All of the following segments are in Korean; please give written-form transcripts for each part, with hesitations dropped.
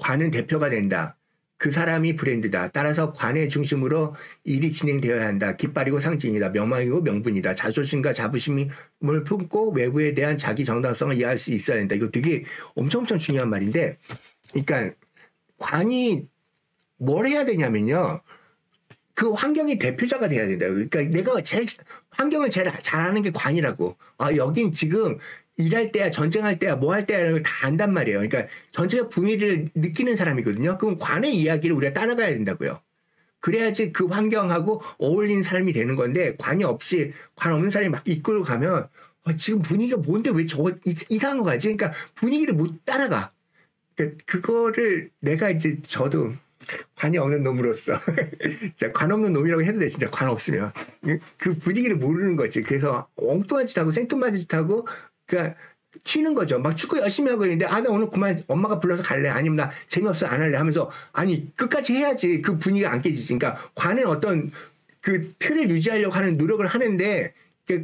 관은 대표가 된다. 그 사람이 브랜드다. 따라서 관의 중심으로 일이 진행되어야 한다. 깃발이고 상징이다. 명망이고 명분이다. 자존심과 자부심을 품고 외부에 대한 자기 정당성을 이해할 수 있어야 된다. 이거 되게 엄청 중요한 말인데, 그러니까 관이 뭘 해야 되냐면요. 그 환경의 대표자가 돼야 된다. 그러니까 내가 환경을 제일 잘하는 게 관이라고. 아, 여긴 지금 일할 때야, 전쟁할 때야, 뭐 할 때야, 이런 걸 다 안단 말이에요. 그러니까 전체적 분위기를 느끼는 사람이거든요. 그럼 관의 이야기를 우리가 따라가야 된다고요. 그래야지 그 환경하고 어울리는 사람이 되는 건데, 관이 없이, 관 없는 사람이 막 이끌고 가면, 지금 분위기가 뭔데 왜 저거 이상한 거 가지? 그러니까 분위기를 못 따라가. 그러니까 그거를 내가 이제 저도 관이 없는 놈으로서 진짜 관 없는 놈이라고 해도 돼. 진짜 관 없으면 그 분위기를 모르는 거지. 그래서 엉뚱한 짓 하고 생뚱맞은 짓 하고 그러니까 튀는 거죠. 막 축구 열심히 하고 있는데 나 오늘 그만 엄마가 불러서 갈래. 아니면 나 재미없어 안 할래 하면서 아니 끝까지 해야지 그 분위기가 안 깨지지. 그러니까 관은 어떤 그 틀을 유지하려고 하는 노력을 하는데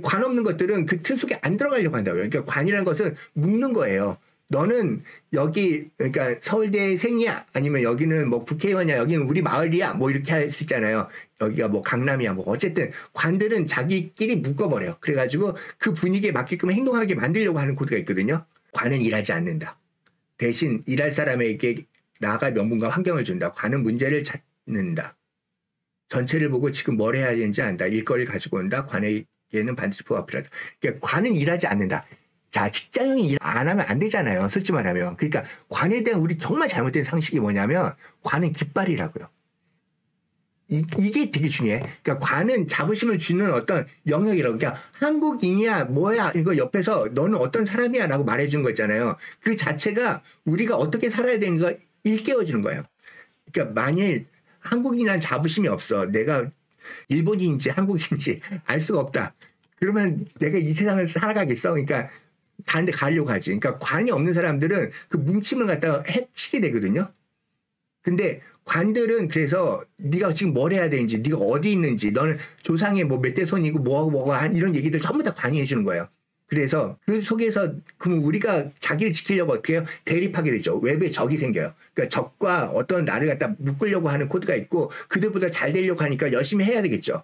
관 없는 것들은 그 틀 속에 안 들어가려고 한다고요. 그러니까 관이라는 것은 묶는 거예요. 너는 여기 그러니까 서울대 생이야 아니면 여기는 뭐 국회의원이야 여기는 우리 마을이야 뭐 이렇게 할 수 있잖아요. 여기가 뭐 강남이야 뭐 어쨌든 관들은 자기끼리 묶어버려. 그래가지고 그 분위기에 맞게끔 행동하게 만들려고 하는 코드가 있거든요. 관은 일하지 않는다. 대신 일할 사람에게 나아갈 명분과 환경을 준다. 관은 문제를 찾는다. 전체를 보고 지금 뭘 해야 되는지 안다. 일거리를 가지고 온다. 관에게는 반드시 부가 필요하다. 그러니까 관은 일하지 않는다. 자, 직장인이 일 안 하면 안 되잖아요. 솔직히 말하면. 그러니까 관에 대한 우리 정말 잘못된 상식이 뭐냐면 관은 깃발이라고요. 이게 되게 중요해. 그러니까 관은 자부심을 주는 어떤 영역이라고. 그러니까 한국인이야 뭐야 이거 옆에서 너는 어떤 사람이야 라고 말해주는 거 있잖아요. 그 자체가 우리가 어떻게 살아야 되는 걸 일깨워주는 거예요. 그러니까 만일 한국인이란 자부심이 없어. 내가 일본인인지 한국인인지 알 수가 없다. 그러면 내가 이 세상을 살아가겠어? 그러니까 다른 데 가려고 하지. 그러니까 관이 없는 사람들은 그 뭉침을 갖다가 해치게 되거든요. 근데 관들은 그래서 네가 지금 뭘 해야 되는지, 네가 어디 있는지, 너는 조상의 뭐 몇 대 손이고 뭐하고 한 이런 얘기들 전부 다 관이 해주는 거예요. 그래서 그 속에서 그럼 우리가 자기를 지키려고 어떻게 해요? 대립하게 되죠. 외부에 적이 생겨요. 그러니까 적과 어떤 나를 갖다 묶으려고 하는 코드가 있고 그들보다 잘 되려고 하니까 열심히 해야 되겠죠.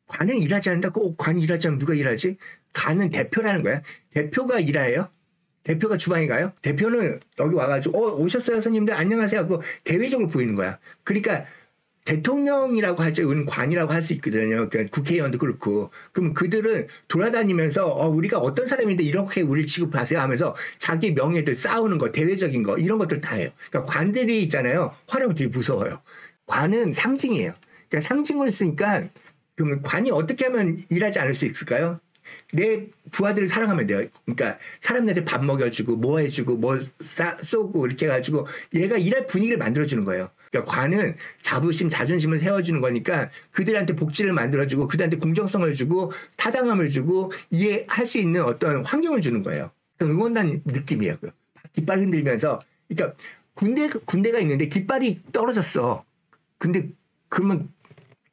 관은 일하지 않는다고? 관 일하지 않으면 누가 일하지? 관은 대표라는 거야. 대표가 일해요. 대표가 주방에 가요. 대표는 여기 와가지고 오셨어요 손님들 안녕하세요 하고 대외적으로 보이는 거야. 그러니까 대통령이라고 할지 우리는 관이라고 할 수 있거든요. 그러니까 국회의원도 그렇고. 그럼 그들은 돌아다니면서 우리가 어떤 사람인데 이렇게 우리를 취급하세요 하면서 자기 명예들 싸우는 거 대외적인 거 이런 것들 다 해요. 그러니까 관들이 있잖아요. 활용이 되게 무서워요. 관은 상징이에요. 그러니까 상징을 쓰니까 그러면 관이 어떻게 하면 일하지 않을 수 있을까요? 내 부하들을 사랑하면 돼요. 그러니까 사람들한테 밥 먹여주고 뭐 해주고 뭐 쏘고 이렇게 해가지고 얘가 일할 분위기를 만들어주는 거예요. 그러니까 관은 자부심, 자존심을 세워주는 거니까 그들한테 복지를 만들어주고 그들한테 공정성을 주고 타당함을 주고 이해할 수 있는 어떤 환경을 주는 거예요. 응원단 느낌이에요. 깃발 흔들면서 그러니까 군대가 있는데 깃발이 떨어졌어. 근데 그러면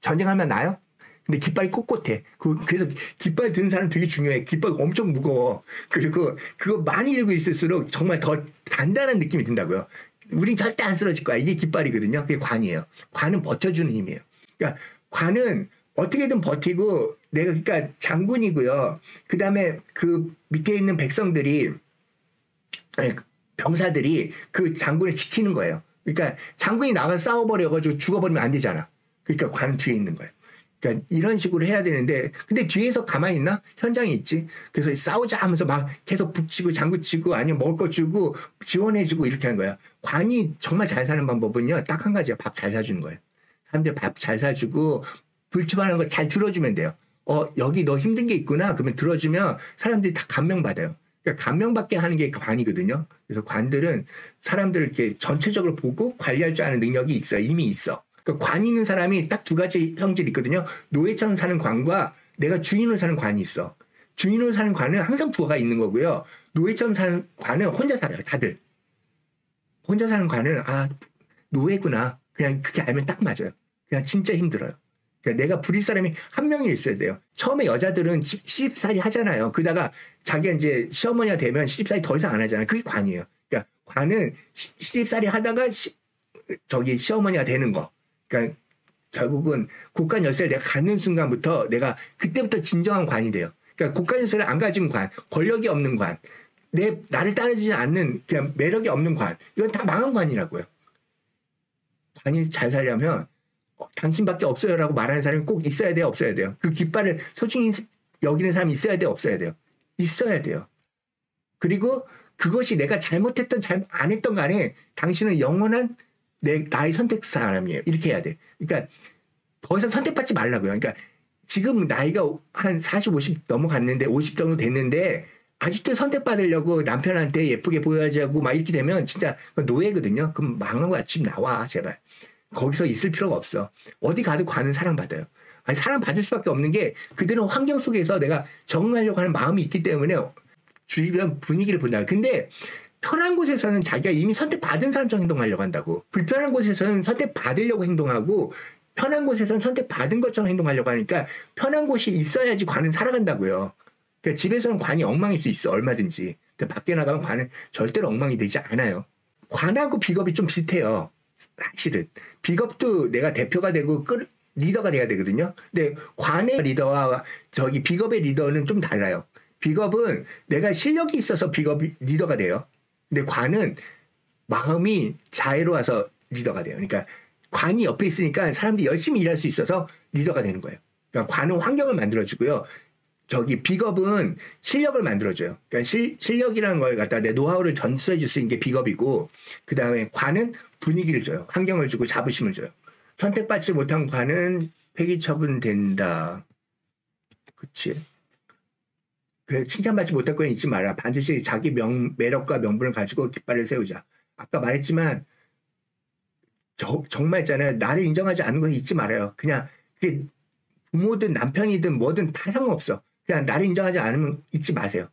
전쟁하면 나요? 근데 깃발이 꼿꼿해. 그래서 깃발 든 사람 되게 중요해. 깃발 엄청 무거워. 그리고 그거 많이 들고 있을수록 정말 더 단단한 느낌이 든다고요. 우린 절대 안 쓰러질 거야. 이게 깃발이거든요. 그게 관이에요. 관은 버텨주는 힘이에요. 그러니까 관은 어떻게든 버티고 내가 그러니까 장군이고요. 그 다음에 그 밑에 있는 백성들이 병사들이 그 장군을 지키는 거예요. 그러니까 장군이 나가서 싸워버려가지고 죽어버리면 안 되잖아. 그러니까 관은 뒤에 있는 거예요. 그러니까 이런 식으로 해야 되는데 근데 뒤에서 가만히 있나? 현장에 있지. 그래서 싸우자 하면서 막 계속 북치고 장구치고 아니면 먹을 거 주고 지원해주고 이렇게 하는 거야. 관이 정말 잘 사는 방법은요. 딱 한 가지야. 밥 잘 사주는 거예요. 사람들 밥 잘 사주고 불침하는 거 잘 들어주면 돼요. 여기 너 힘든 게 있구나. 그러면 들어주면 사람들이 다 감명받아요. 그러니까 감명받게 하는 게 관이거든요. 그래서 관들은 사람들을 이렇게 전체적으로 보고 관리할 줄 아는 능력이 있어요. 이미 있어. 그러니까 관 있는 사람이 딱 두 가지 성질이 있거든요. 노예처럼 사는 관과 내가 주인으로 사는 관이 있어. 주인으로 사는 관은 항상 부하가 있는 거고요. 노예처럼 사는 관은 혼자 살아요. 다들. 혼자 사는 관은 노예구나. 그냥 그렇게 알면 딱 맞아요. 그냥 진짜 힘들어요. 그러니까 내가 부릴 사람이 한 명이 있어야 돼요. 처음에 여자들은 시집살이 하잖아요. 그러다가 자기가 이제 시어머니가 되면 시집살이 더 이상 안 하잖아요. 그게 관이에요. 그러니까 관은 시집살이 하다가 저기 시어머니가 되는 거. 그러니까 결국은 곡간열쇠를 내가 갖는 순간부터 내가 그때부터 진정한 관이 돼요. 그러니까 곡간열쇠를 안 가진 관, 권력이 없는 관, 나를 따르지 않는 그냥 매력이 없는 관, 이건 다 망한 관이라고요. 관이 잘 살려면 당신밖에 없어요라고 말하는 사람이 꼭 있어야 돼요, 없어야 돼요. 그 깃발을 소중히 여기는 사람이 있어야 돼요, 없어야 돼요. 있어야 돼요. 그리고 그것이 내가 잘못했던 안 했던 간에 당신은 영원한 나의 선택 사람이에요. 이렇게 해야 돼. 그러니까 더 이상 선택받지 말라고요. 그러니까 지금 나이가 한 40, 50 넘어갔는데 50 정도 됐는데 아직도 선택받으려고 남편한테 예쁘게 보여야지 하고 막 이렇게 되면 진짜 노예거든요. 그럼 망한 거야. 집 나와 제발. 거기서 있을 필요가 없어. 어디 가도 관은 사랑받아요. 아니 사랑받을 수밖에 없는 게 그들은 환경 속에서 내가 적응하려고 하는 마음이 있기 때문에 주변 분위기를 본다. 근데 편한 곳에서는 자기가 이미 선택받은 사람처럼 행동하려고 한다고. 불편한 곳에서는 선택받으려고 행동하고 편한 곳에서는 선택받은 것처럼 행동하려고 하니까 편한 곳이 있어야지 관은 살아간다고요. 그러니까 집에서는 관이 엉망일 수 있어. 얼마든지. 근데 밖에 나가면 관은 절대로 엉망이 되지 않아요. 관하고 비겁이 좀 비슷해요. 사실은. 비겁도 내가 대표가 되고 리더가 돼야 되거든요. 근데 관의 리더와 저기 비겁의 리더는 좀 달라요. 비겁은 내가 실력이 있어서 비겁이 리더가 돼요. 근데 관은 마음이 자애로워서 리더가 돼요. 그러니까 관이 옆에 있으니까 사람들이 열심히 일할 수 있어서 리더가 되는 거예요. 그러니까 관은 환경을 만들어주고요. 저기 비겁은 실력을 만들어줘요. 그러니까 실력이라는 걸 갖다 내 노하우를 전수해 줄 수 있는 게 비겁이고, 그 다음에 관은 분위기를 줘요. 환경을 주고 자부심을 줘요. 선택받지 못한 관은 폐기 처분된다. 그치? 칭찬받지 못할 건 잊지 마라. 반드시 자기 매력과 명분을 가지고 깃발을 세우자. 아까 말했지만 정말 있잖아요. 나를 인정하지 않는 건 잊지 말아요. 그냥 그게 부모든 남편이든 뭐든 다 상관없어. 그냥 나를 인정하지 않으면 잊지 마세요.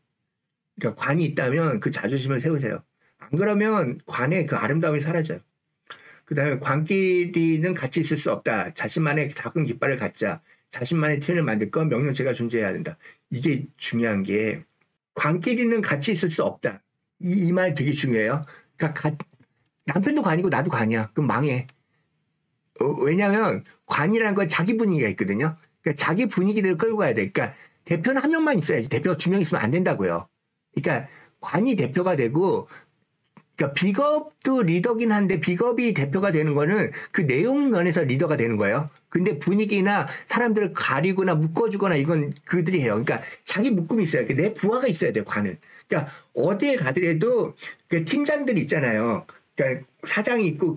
그러니까 관이 있다면 그 자존심을 세우세요. 안 그러면 관의 그 아름다움이 사라져요. 그 다음에 관끼리는 같이 있을 수 없다. 자신만의 작은 깃발을 갖자. 자신만의 팀을 만들 건 명령체가 존재해야 된다. 이게 중요한 게 관끼리는 같이 있을 수 없다. 이 말 되게 중요해요. 그러니까 남편도 관이고 나도 관이야. 그럼 망해. 왜냐하면 관이라는 건 자기 분위기가 있거든요. 그러니까 자기 분위기를 끌고 가야 돼. 그러니까 대표는 한 명만 있어야지. 대표가 2명 있으면 안 된다고요. 그러니까 관이 대표가 되고, 그러니까 비겁도 리더긴 한데 비겁이 대표가 되는 거는 그 내용 면에서 리더가 되는 거예요. 근데 분위기나 사람들을 가리거나 묶어주거나 이건 그들이 해요. 그러니까 자기 묶음이 있어요. 내 부하가 있어야 돼요, 관은. 그러니까 어디에 가더라도 그 팀장들이 있잖아요. 그러니까 사장이 있고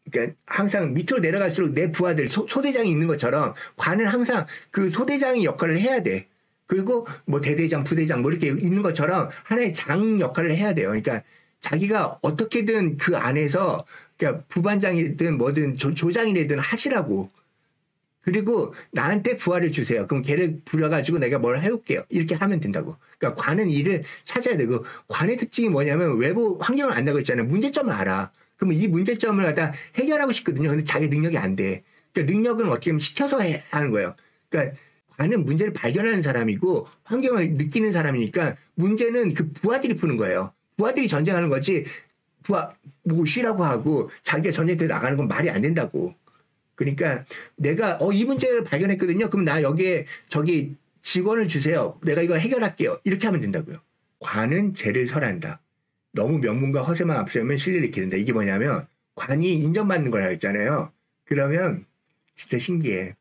그러니까 항상 밑으로 내려갈수록 내 부하들 소대장이 있는 것처럼 관은 항상 그 소대장의 역할을 해야 돼. 그리고 뭐 대대장, 부대장 뭐 이렇게 있는 것처럼 하나의 장 역할을 해야 돼요. 그러니까 자기가 어떻게든 그 안에서 그러니까 부반장이든 뭐든 조장이든 하시라고. 그리고 나한테 부하를 주세요. 그럼 걔를 부려가지고 내가 뭘 해올게요. 이렇게 하면 된다고. 그러니까 관은 일을 찾아야 되고, 관의 특징이 뭐냐면 외부 환경을 안다고 했잖아요. 문제점을 알아. 그러면 이 문제점을 갖다 해결하고 싶거든요. 근데 자기 능력이 안 돼. 그러니까 능력은 어떻게 보면 시켜서 하는 거예요. 그러니까 관은 문제를 발견하는 사람이고 환경을 느끼는 사람이니까 문제는 그 부하들이 푸는 거예요. 부하들이 전쟁하는 거지 부하 뭐 쉬라고 하고 자기가 전쟁터에 나가는 건 말이 안 된다고. 그러니까 내가 이 문제를 발견했거든요. 그럼 나 여기에 저기 직원을 주세요. 내가 이거 해결할게요. 이렇게 하면 된다고요. 관은 죄를 설한다. 너무 명분과 허세만 앞세우면 신뢰를 잃게 된다. 이게 뭐냐면 관이 인정받는 거라고 했잖아요. 그러면 진짜 신기해.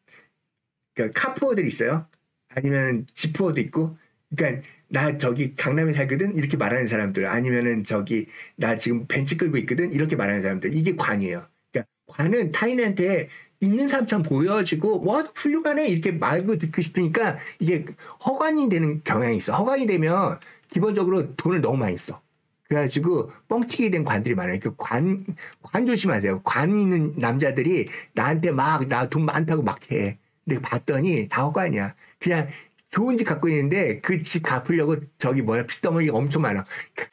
그러니까 카푸어들 있어요. 아니면 지푸어도 있고. 그러니까 나 저기 강남에 살거든 이렇게 말하는 사람들. 아니면은 저기 나 지금 벤츠 끌고 있거든 이렇게 말하는 사람들. 이게 관이에요. 그러니까 관은 타인한테 있는 사람처럼 보여지고 와 훌륭하네 이렇게 말고 듣고 싶으니까 이게 허관이 되는 경향이 있어. 허관이 되면 기본적으로 돈을 너무 많이 써. 그래가지고 뻥튀기 된 관들이 많아요. 그 관 조심하세요. 관 있는 남자들이 나한테 막 나 돈 많다고 막 해. 근데 봤더니 다 허관이야. 그냥 좋은 집 갖고 있는데 그 집 갚으려고 저기 빚더미가 엄청 많아.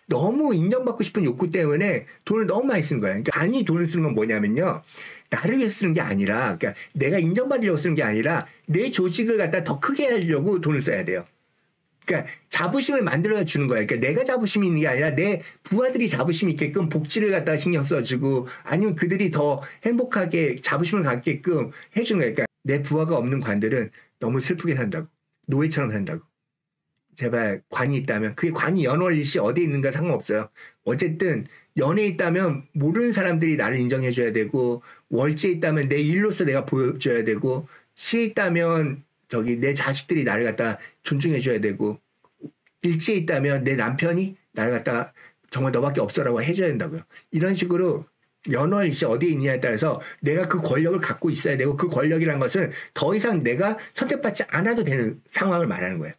너무 인정받고 싶은 욕구 때문에 돈을 너무 많이 쓰는 거야. 그러니까 관이 돈을 쓰는 건 뭐냐면요. 나를 위해서 쓰는 게 아니라, 그러니까 내가 인정받으려고 쓰는 게 아니라 내 조직을 갖다 더 크게 하려고 돈을 써야 돼요. 그러니까 자부심을 만들어 주는 거야. 그러니까 내가 자부심이 있는 게 아니라 내 부하들이 자부심이 있게끔 복지를 갖다가 신경 써주고 아니면 그들이 더 행복하게 자부심을 갖게끔 해주는 거야. 그러니까 내 부하가 없는 관들은 너무 슬프게 산다고. 노예처럼 산다고. 제발 관이 있다면 그게 관이 연월일시 어디에 있는가 상관없어요. 어쨌든 연에 있다면 모르는 사람들이 나를 인정해줘야 되고 월지에 있다면 내 일로서 내가 보여줘야 되고 시에 있다면 내 자식들이 나를 갖다 존중해줘야 되고 일지에 있다면 내 남편이 나를 갖다 정말 너밖에 없어라고 해줘야 된다고요. 이런 식으로 연월일시 어디에 있느냐에 따라서 내가 그 권력을 갖고 있어야 되고 그 권력이란 것은 더 이상 내가 선택받지 않아도 되는 상황을 말하는 거예요.